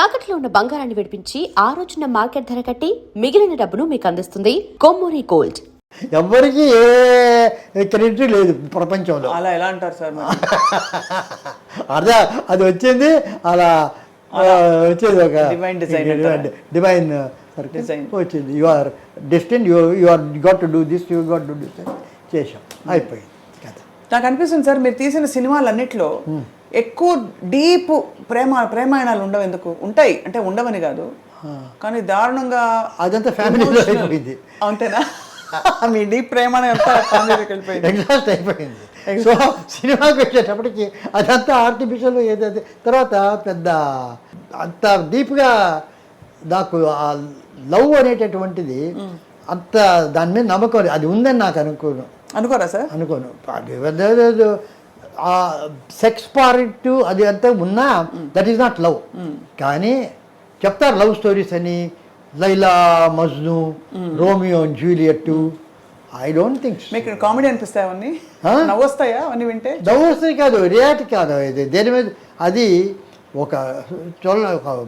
తాకట్లో ఉన్న బంగారాన్ని విడిపించి ఆ రోజున మార్కెట్ ధర కట్టి మిగిలిన డబ్బును మీకు అందిస్తుంది కొమ్మూరి గోల్డ్. ఎవ్వరికి ఏ క్రెడిట్ లేదు ప్రపంచంలో. అలా ఎలా అంటారు సార్? అదే అది వచ్చింది అలా వచ్చేది ఒక డివైన్ వచ్చింది. You are destined, you are got to do this, you got to do చేసాం, అయిపోయింది కథ. నాకు అనిపిస్తుంది సార్, మీరు తీసిన సినిమాలన్నిట్లో ఎక్కువ డీప్ ప్రేమాయణాలు ఉండవు. ఎందుకు ఉంటాయి అంటే ఉండవని కాదు, కానీ దారుణంగా అదంతా ఫ్యామిలీలో అయిపోయింది. అంతేనా? మీ డీప్ ప్రేమ ఎగ్జాస్ట్ అయిపోయింది. సో సినిమాకి వచ్చేటప్పటికి అదంతా ఆర్టిఫిషియల్ ఏదైతే తర్వాత పెద్ద అంత డీప్గా నాకు ఆ లవ్ అనేటటువంటిది అంత దాని మీద నమ్మకం అది ఉందని నాకు అనుకోరా సార్? అనుకోను. సెక్స్ పార్ట్ అది అంతా ఉన్నా దట్ ఈస్ నాట్ లవ్. కానీ చెప్తారు లవ్ స్టోరీస్ అని, Laila Majnu, Romeo and Juliet. I don't think. మీకు కామెడీ అనిపిస్తాయి అవన్నీ? నవ్వు వస్తాయా అవన్నీ వింటే? నవ్వు వస్తాయి కాదు, రియాలిటీ కాదు ఇది. దేని మీద అది ఒక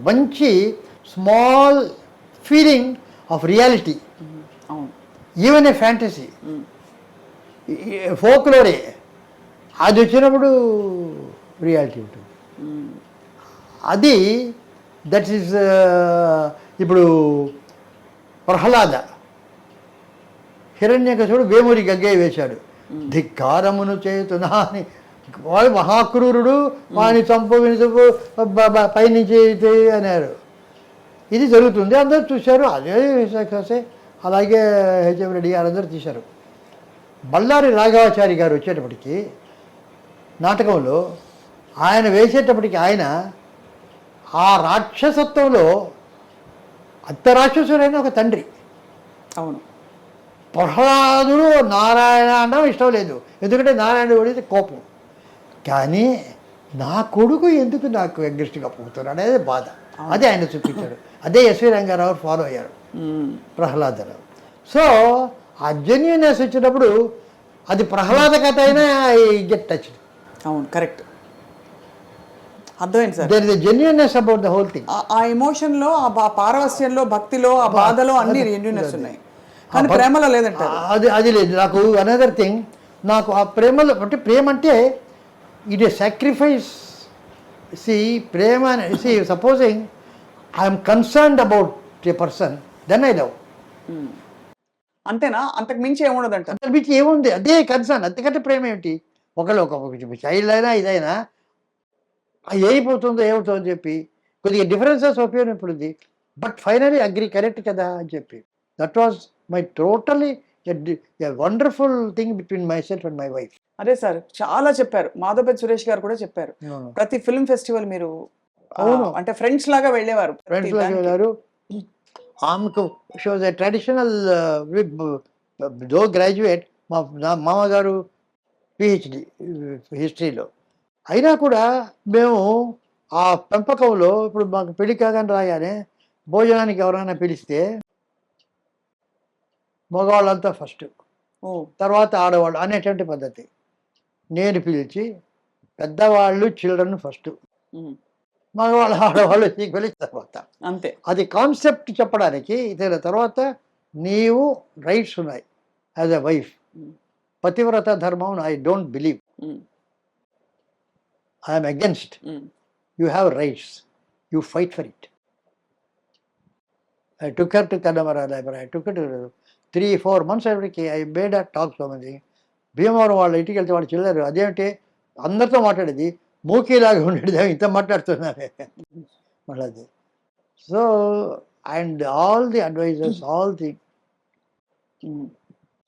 మంచి small feeling of reality, even a fantasy, ఫోక్లోరే. అది వచ్చినప్పుడు రియాలిటీ ఉంటుంది. అది దట్ ఈస్ ఇప్పుడు ప్రహ్లాద హిరణ్యకశిపుడు వేమూరి గగ్గయ్య వేశాడు. ధిక్కారమును చేతునా అని. వాడు మహాక్రూరుడు, వాడిని చంపు పైనుంచి అన్నారు. ఇది జరుగుతుంది, అందరూ చూశారు. అదే అలాగే హెచ్ఎం రెడ్డి గారు అందరూ తీశారు. బళ్ళారి రాఘవాచారి గారు వచ్చేటప్పటికి నాటకంలో ఆయన వేసేటప్పటికి ఆయన ఆ రాక్షసత్వంలో అంత రాక్షసుడైన ఒక తండ్రి. అవును. ప్రహ్లాదుడు నారాయణ అనడం ఇష్టం లేదు, ఎందుకంటే నారాయణ పడితే కోపం. కానీ నా కొడుకు ఎందుకు నాకు అగ్రెస్ట్గా పోతున్నాడు అనేది బాధ. అదే ఆయన చూపించాడు. అదే ఎస్వి రంగారావు ఫాలో అయ్యారు ప్రహ్లాదరావు. సో ఆ జెన్యూనెస్ వచ్చినప్పుడు అది ప్రహ్లాద కథ అయినా ఐ గెట్ టచ్. అవును, కరెక్ట్, అర్థమైంది sir. There is a genuineness about the whole thing. ఆ ఎమోషన్లో, ఆ పారవస్యంలో, భక్తిలో, ఆ బాధలో అన్ని జెన్యూనెస్ ఉన్నాయి, కానీ ప్రేమలో లేదంట. అది లేదు. నాకు అనదర్ థింగ్, నాకు ఆ ప్రేమలో అంటే ప్రేమ అంటే ఇట్ ఏ సాక్రిఫైస్. సి ప్రేమ సి supposing I'm concerned about a person, then I love. అంతేనా? అంతకు మించి ఏముండదంట. అంతకు మించి ఏముంది? అదే కన్సర్న్. అంతకంటే ప్రేమ ఏమిటి? ఒకళ్ళు ఒక చైల్డ్ అయినా ఇదైనా ఏమైపోతుందో ఏమవుతుందో అని చెప్పి కొద్దిగా డిఫరెన్సెస్ ఒపీనియన్ ఇప్పుడు ఉంది. బట్ ఫైనలీ అగ్రీ, కరెక్ట్ కదా అని చెప్పి. That was my totally wonderful thing between my self and my wife. అదే సార్, చాలా చెప్పారు. మాధవపతి సురేష్ గారు కూడా చెప్పారు, ప్రతి ఫిల్మ్ ఫెస్టివల్ మీరు అంటే ఫ్రెండ్స్ లాగా వెళ్ళేవారు. ఫ్రెండ్స్ లాగా వెళ్ళారు. ఆమెకు షోజ్ ఏ ట్రెడిషనల్ దో గ్రాడ్యుయేట్. మా మామగారు పిహెచ్డి హిస్టరీలో. అయినా కూడా మేము ఆ పెంపకంలో ఇప్పుడు మాకు పెళ్లి కాగానే రాగానే భోజనానికి ఎవరైనా పిలిస్తే మగవాళ్ళంతా ఫస్ట్, తర్వాత ఆడవాళ్ళు అనేటువంటి పద్ధతి. నేను పిలిచి పెద్దవాళ్ళు చిల్డ్రన్ ఫస్ట్, మగవాళ్ళు ఆడవాళ్ళు ఈక్వల్ తర్వాత. అంతే. అది కాన్సెప్ట్ చెప్పడానికి. తర్వాత నీవు రైట్స్ ఉన్నాయి యాజ్ ఎ వైఫ్. పతివ్రత ధర్మం I don't believe. I'm against. You have rights, you fight for it. I took her to Connemara library. I took to 3-4 months everyday. I made a talk so many. భీమవరం వాళ్ళ ఇంటికి వెళ్తే వాళ్ళు చిల్లరు అదేంటి అందరితో మాట్లాడేది, మూకీలాగా ఉండేది, ఇంత మాట్లాడుతున్నారే మళ్ళీ అది. So and all the advisers, all the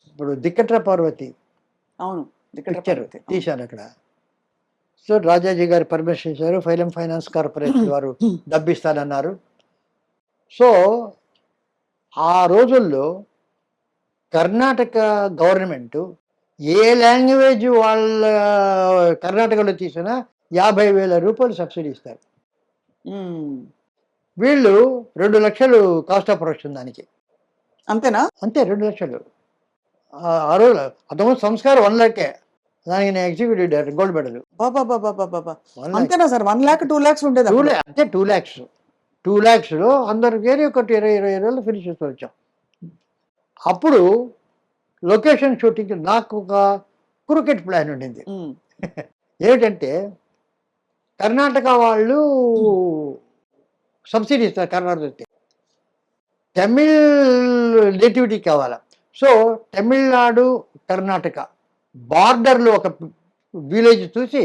ఇప్పుడు దిక్కట్ర పార్వతి పిక్చర్ తీశాను అక్కడ. సో రాజాజీ గారు పర్మిషన్ ఇచ్చారు, ఫిలిం ఫైనాన్స్ కార్పొరేషన్ వారు డబ్బిస్తానన్నారు. సో ఆ రోజుల్లో కర్ణాటక గవర్నమెంట్ ఏ లాంగ్వేజ్ వాళ్ళ కర్ణాటకలో తీసినా 50,000 రూపాయలు సబ్సిడీ ఇస్తారు. వీళ్ళు 2 లక్షలు కాస్ట్ ఆఫ్ ప్రొడక్షన్ దానికి. అంతేనా? అంతే, 2 లక్షలు. ఆ రోజు అంతకుముందు సంస్కారం 1 lakh. దానికి నేను ఎగ్జిక్యూటివ్ డైరెక్టర్, గోల్డ్ మెడల్. అంతేనా సార్? 1 lakh 2 lakhs ఉండేది అంటే 2 lakhs. 2 lakhsలో అందరు వేరే ఒకటి 20 రోజులు ఫినిష్ చేసి వచ్చాం. అప్పుడు లొకేషన్ షూటింగ్ నాకు ఒక క్రికెట్ ప్లాన్ ఉండింది. ఏమిటంటే కర్ణాటక వాళ్ళు సబ్సిడీ ఇస్తారు కర్ణాటక, తమిళ్ నేటివిటీ కావాలా. సో తమిళనాడు కర్ణాటక బార్డర్లో ఒక విలేజ్ చూసి,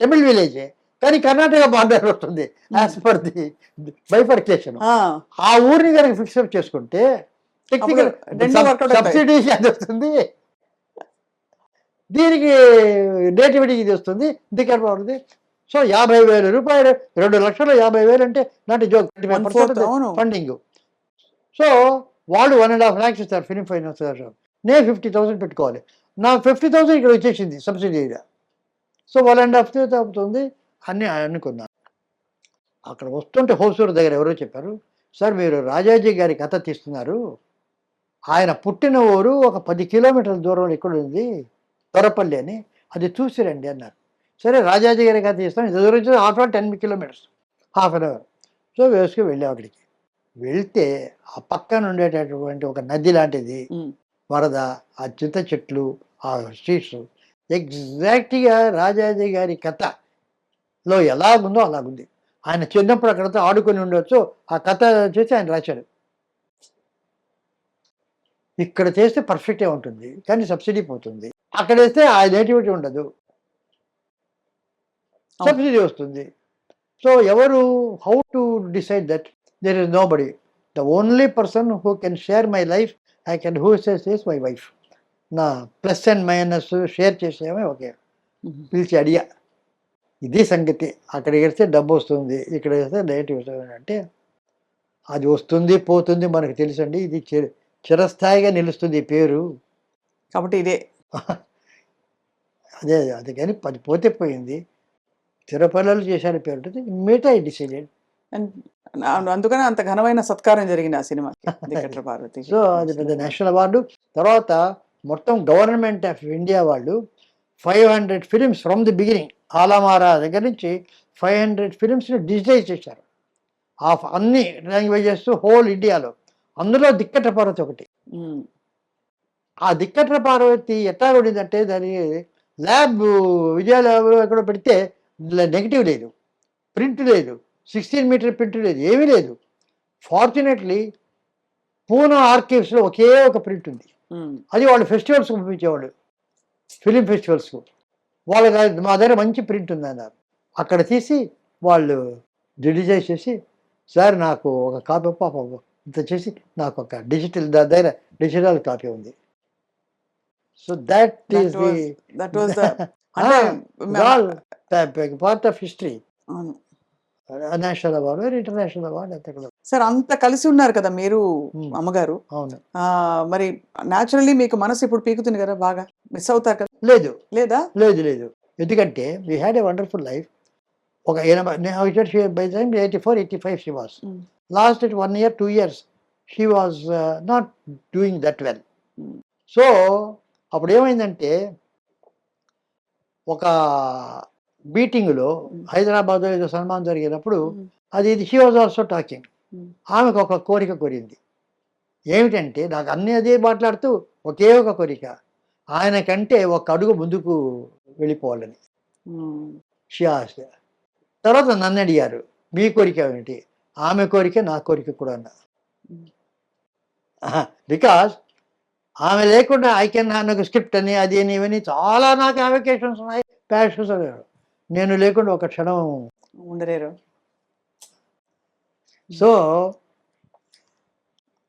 తమిళ్ విలేజే కానీ కర్ణాటక బార్డర్ వస్తుంది యాజ్ పర్ ది బైఫర్కేషన్. ఆ ఊరిని కనుక ఫిక్సప్ చేసుకుంటే టెక్నికల్ సబ్సిడీ అది వస్తుంది, దీనికి నేటివిటీ ఇది వస్తుంది, దిక్కర్ బాగుంది. సో 50,000 రూపాయలు, 2,50,000 అంటే నాటి జోక్, 25% ఫండింగ్. సో వాళ్ళు 1.5 lakhs ఇస్తారు ఫిలిం ఫైనాన్స్. నేను 50,000 పెట్టుకోవాలి. నాకు 50,000 ఇక్కడ వచ్చేసింది సబ్సిడీగా. సో 1.5 అవుతుంది అని అనుకున్నాను. అక్కడ వస్తుంటే హోసూరు దగ్గర ఎవరో చెప్పారు, సార్ మీరు రాజాజీ గారి కథ తీస్తున్నారు, ఆయన పుట్టిన ఊరు ఒక 10 కిలోమీటర్ల దూరంలో ఇక్కడ ఉంది తొరపల్లి అని, అది చూసిరండి అన్నారు. సరే రాజాజీ గారి కథ తీస్తాను, ఇది దూరం 10 kilometres, half an hour. So వేసుకుని వెళ్ళాం అక్కడికి. వెళ్తే ఆ పక్కన ఉండేటటువంటి ఒక నది లాంటిది, వరద, ఆ చింత చెట్లు, ఆ స్ట్రీట్స్ ఎగ్జాక్ట్గా రాజాజీ గారి కథలో ఎలాగుందో అలాగుంది. ఆయన చిన్నప్పుడు అక్కడతో ఆడుకొని ఉండొచ్చు, ఆ కథ చేసి ఆయన రాశాడు. ఇక్కడ చేస్తే పర్ఫెక్ట్గా ఉంటుంది కానీ సబ్సిడీ పోతుంది, అక్కడ వేస్తే ఆ నేటివిటీ ఉండదు, సబ్సిడీ వస్తుంది. సో ఎవరు, how to decide that? There is nobody. The only person who can share my life who says is my wife. నా ప్లస్ అండ్ మైనస్ షేర్ చేసేమే ఓకే పిలిచి అడిగా, ఇది సంగతి, అక్కడికి వెళ్తే డబ్బు వస్తుంది, ఇక్కడ వెళ్తే నేటివ్ వస్తుంది అంటే, అది వస్తుంది పోతుంది మనకు తెలుసండి, ఇది చిరస్థాయిగా నిలుస్తుంది ఈ పేరు కాబట్టి ఇదే. అదే అది కానీ అది పోతే పోయింది, తిరుపతిలో చేశారు పేరు ఉంటుంది, మిగతా ఐ డిసైడెడ్. అందుకని అంత ఘనమైన సత్కారం జరిగింది ఆ సినిమాకి పార్వతి. సో అది పెద్ద నేషనల్ అవార్డు. తర్వాత మొత్తం గవర్నమెంట్ ఆఫ్ ఇండియా వాళ్ళు 500 ఫిలిమ్స్ ఫ్రమ్ ది బిగినింగ్, ఆలమారా దగ్గర నుంచి 500 ఫిలిమ్స్ని డిజిటైజ్ చేశారు ఆఫ్ అన్ని లాంగ్వేజెస్ హోల్ ఇండియాలో. అందులో దిక్కట్ర పార్వతి ఒకటి. ఆ దిక్కట్ర పార్వతి ఎట్లా ఉండిందంటే, దాని ల్యాబ్ విజయ ల్యాబ్లో ఎక్కడో పెడితే నెగిటివ్ లేదు, ప్రింట్ లేదు, 16 మీటర్ ప్రింట్ లేదు, ఏమీ లేదు. ఫార్చునేట్లీ పూనా ఆర్కైవ్స్లో ఒకే ఒక ప్రింట్ ఉంది, అది వాళ్ళు ఫెస్టివల్స్కి పంపించేవాళ్ళు, ఫిలిం ఫెస్టివల్స్కు. వాళ్ళకి మా దగ్గర మంచి ప్రింట్ ఉంది అన్నారు. అక్కడ తీసి వాళ్ళు డిజిటైజ్ చేసి, సార్ నాకు ఒక కాపీ పాపం ఇంత చేసి నాకు ఒక డిజిటల్ దగ్గర డిజిటల్ కాపీ ఉంది. So that is part of history. National award, international award అంతే కదా సార్. అంత కలిసి ఉన్నారు కదా మీరు అమ్మగారు. అవును. మరి న్యాచురల్లీ మీకు మనసు ఇప్పుడు పీకుతుంది కదా, బాగా మిస్ అవుతారు కదా? లేదు లేదా? లేదు లేదు, ఎందుకంటే we had a wonderful life. ఒక 84, 85 she was. Last 1 year, 2 years she was not doing that well. So అప్పుడు ఏమైందంటే, ఒక మీటింగ్లో హైదరాబాద్లో ఏదో సన్మానం జరిగినప్పుడు అది షీ వాజ్ ఆల్సో టాకింగ్. ఆమెకు ఒక కోరిక కోరింది, ఏమిటంటే నాకు అన్నీ అదే మాట్లాడుతూ ఒకే ఒక కోరిక, ఆయన కంటే ఒక అడుగు ముందుకు వెళ్ళిపోవాలని. She asked. తర్వాత నన్ను అడిగారు, మీ కోరిక ఏమిటి? ఆమె కోరిక నా కోరిక కూడా అన్నా. బికాస్ ఆమె లేకుండా ఐ కెన్ నాకు స్క్రిప్ట్ అని అది అని ఇవన్నీ చాలా నాకు అప్లికేషన్స్ ఉన్నాయి, ప్యాషన్స్. నేను లేకుండా ఒక క్షణం ఉండలేరు. సో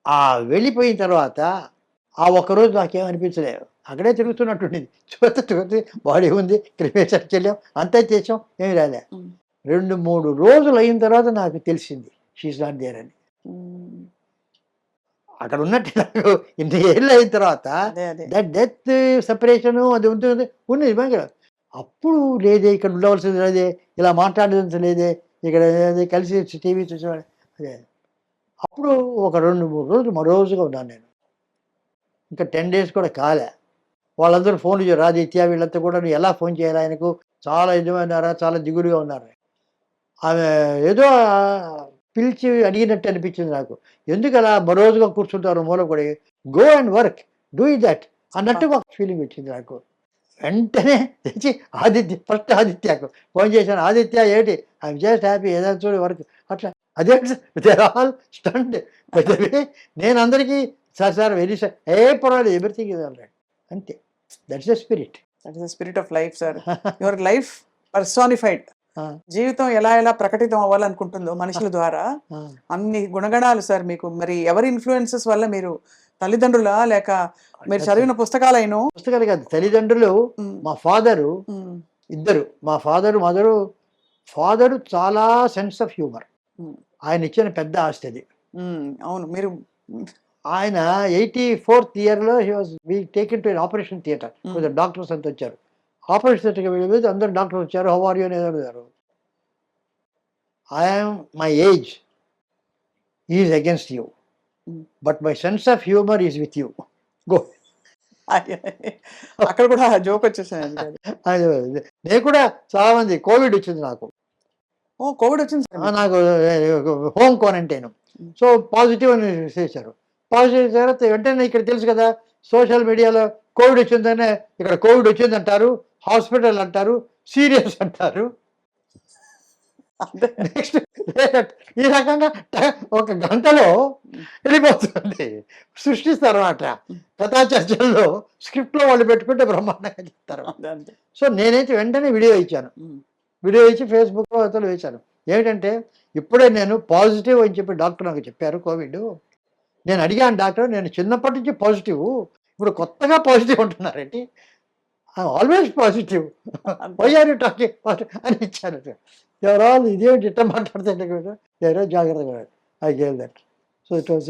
ఆ వెళ్ళిపోయిన తర్వాత ఆ ఒక్కరోజు నాకేమనిపించలేదు, అక్కడే తిరుగుతున్నట్టుండింది. చూస్తే బాడీ ఉంది, క్రిమేషన్ చెల్లాం, అంతా చేసాం, ఏమి రాలే. 2-3 రోజులు అయిన తర్వాత నాకు తెలిసింది షీఈస్ నాట్ దేర్ అని. అక్కడ ఉన్నట్టు నాకు ఇన్ని ఏళ్ళు అయిన తర్వాత దట్ డెత్ సెపరేషను అది ఉంటుంది ఉన్నది బాగా. అప్పుడు లేదే, ఇక్కడ ఉండవలసింది లేదే, ఇలా మాట్లాడేది లేదే, ఇక్కడ కలిసి టీవీ చూసేవాడు అదే. అప్పుడు ఒక 2-3 రోజులు మరోజుగా ఉన్నాను నేను. ఇంకా 10 days కూడా కాలే. వాళ్ళందరూ ఫోన్లు చేయరు, ఆదిత్య వీళ్ళంతా కూడా ఎలా ఫోన్ చేయాలి ఆయనకు, చాలా ఇదిగా ఉన్నారా, చాలా దిగులుగా ఉన్నారు. ఆమె ఏదో పిలిచి అడిగినట్టు అనిపించింది నాకు. ఎందుకు అలా మరోజుగా కూర్చుంటారు మూల కూడా, go and work, do that అన్నట్టుగా ఒక ఫీలింగ్ వచ్చింది నాకు. వెంటనే తెచ్చి ఫస్ట్ ఆదిత్యకు ఫోన్ చేశాను, ఆదిత్య ఏంటి, ఐఎమ్ జస్ట్ హ్యాపీ, ఏదైనా చూడు వర్క్ అట్లా. అదే దేర్ ఆల్ స్టంట్. నేను అందరికీ సార్ వెరీ సార్, పర్వాలేదు, ఎవ్రీథింగ్ ఇస్ ఆల్ రైట్, అంతే. That's the spirit. That is the spirit of life sir. Your life personified. జీవితం ఎలా ఎలా ప్రకటితం అవ్వాలనుకుంటుందో మనుషుల ద్వారా అన్ని గుణగణాలు సార్ మీకు. మరి ఎవరి ఇన్ఫ్లుయెన్సెస్ వల్ల, మీరు తల్లిదండ్రులా లేక మీరు చదివిన పుస్తకాలైనా? పుస్తకాలు కాదు, తల్లిదండ్రులు. మా ఫాదరు ఇద్దరు, మా ఫాదరు మదరు. ఫాదరు చాలా సెన్స్ ఆఫ్ హ్యూమర్, ఆయన ఇచ్చిన పెద్ద ఆస్తి అది. అవును, మీరు ఆయన 84th ఇయర్లో he was be taken to operation theatre. కొంచెం డాక్టర్స్ అంతా వచ్చారు. ఆపరేషన్ థియేటర్కి వెళ్ళి అందరు డాక్టర్స్ వచ్చారు, హౌ ఆర్ యూ అని అడిగారు. I'm my age is against you, but my sense of humour is with you, go. అక్కడ కూడా జోక్ వచ్చేసాను. నేను కూడా చాలా మంది, కోవిడ్ వచ్చింది నాకు. ఓ, కోవిడ్ వచ్చింది నాకు, హోమ్ క్వారంటైన్. సో పాజిటివ్ అని చేశారు. పాజిటివ్ తర్వాత వెంటనే ఇక్కడ తెలుసు కదా, సోషల్ మీడియాలో కోవిడ్ వచ్చిందనే, ఇక్కడ కోవిడ్ వచ్చిందంటారు, హాస్పిటల్ అంటారు, సీరియస్ అంటారు. నెక్స్ట్ ఈ రకంగా ఒక గంటలో వెళ్ళిపోతుంది, సృష్టిస్తారు అన్నమాట. కథా చర్చల్లో స్క్రిప్ట్లో వాళ్ళు పెట్టుకుంటే బ్రహ్మాండంగా చెప్తారు. సో నేనైతే వెంటనే వీడియో ఇచ్చాను, వీడియో ఇచ్చి ఫేస్బుక్లో అతను వేశాను. ఏమిటంటే, ఇప్పుడే నేను పాజిటివ్ అని చెప్పి డాక్టర్ నాకు చెప్పారు కోవిడ్. నేను అడిగాను డాక్టర్, నేను చిన్నప్పటి నుంచి పాజిటివ్, ఇప్పుడు కొత్తగా పాజిటివ్ అంటున్నారండి, always positive, why are you talking positive అని ఇచ్చాను. ఎవరో ఇదేమిటి ఇట్ట మాట్లాడుతుంటే ఎవరో జాగ్రత్తగా I gave that. So it was